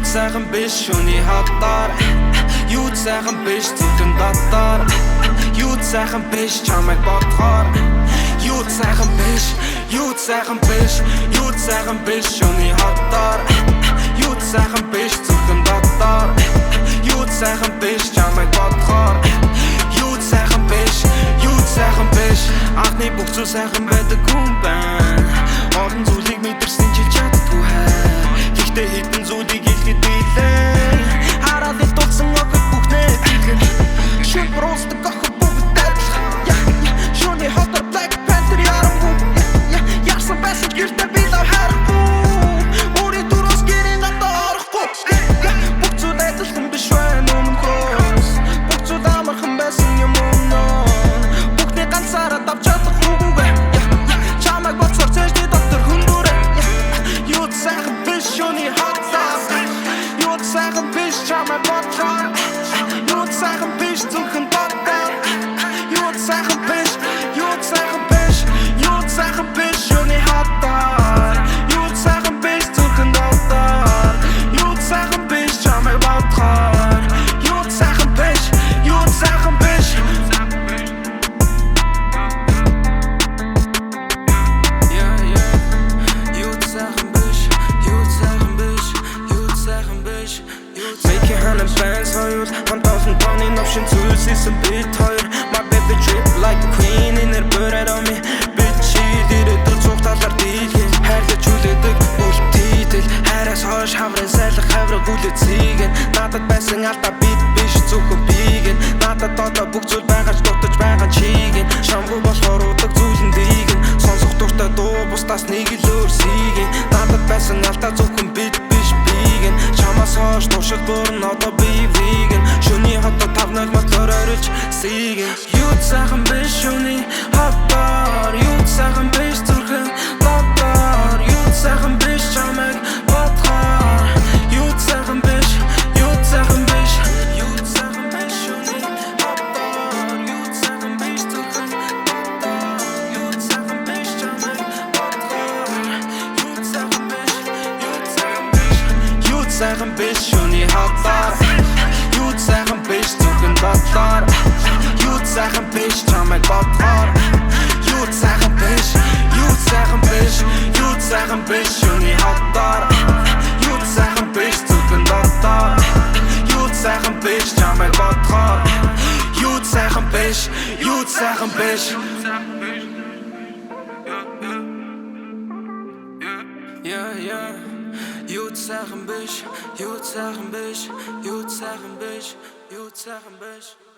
сайхан биш шүний хатаар юу сайхан биш зүгэн датаар юу сайхан биш чамайг бодохоор юу сайхан биш юу сайхан биш шүний хатаар юу сайхан биш зүгэн датаар юу сайхан биш чамайг бодохоор юу сайхан биш анхны бүх зүйл сайхан байдаг хүн байна олон зүйлийг мэдэрсэн чи чаддгүй хаа гэхдээ хэдэн зүйлийг хэлэхэд билээ хараад л дулсан огт бүхнээ дэлгэн шин просто гохо бүгдээ шуны хотор Black Panther ярангу яарсан байсан гэртээ би лав харахгүй өөрийн дөрөс гэрийн гадаа орохгүй бүх зүйл адилхан биш байна өмнөхөөс бүх зүйл амархан байсан юм бүгдээ ганцаараа давж чадахгүй чамайг боцоор цэжтэй доктор хүндүрэ юу сайхан биш шуний хатаар юу сайхан биш чамайг бодохоор юу сайхан биш зүгэн датаар юу сайхан биш шуний хатаар юу сайхан биш зүгэн датаар юу сайхан биш чамайг бодохоор юу сайхан биш Making 100 bands хоёр 1000 pound option зүйлссэн бит хоёр My baby trip like a queen in her buried on me Bitch ирээдүйд цугталаар дийлгэн хайрлаж хүлээдэг бүл тийтэл хайраас хойш хаврын сайлах хавраг үлэцгэн надад байсан алдаа бит биш зөвхөн бигэн надад одоо бүх зүйл байгаач дутаж байгаа чигэн шамгүй болохоор удаг зүйлэн дийгэн сонсох дуртай дуу бусдаас нэг л өөрсгийгэн надад байсан алдаа зөвхөн бит биш бигэн чамаас хойш туршил бүрэн одоо би вигэн шүний хотод тавнаг мотор орилж сигэн юу сайхан биш шүний хатаар юу сайхан биш зүрхэн датаар юу сайхан биш чамайг бодохоор юу сайхан биш шүний хатаар юу сайхан биш зүрхэн датаар юу сайхан биш чамайг бодохоор юу сайхан биш шүний хатаар юу сайхан биш зүрхэн датаар юу сайхан биш чамайг бодохоор юу сайхан биш шүний хатаар юу сайхан биш зүгэн датаар юу сайхан биш чамайг бодохоор юу сайхан биш юу сайхан биш you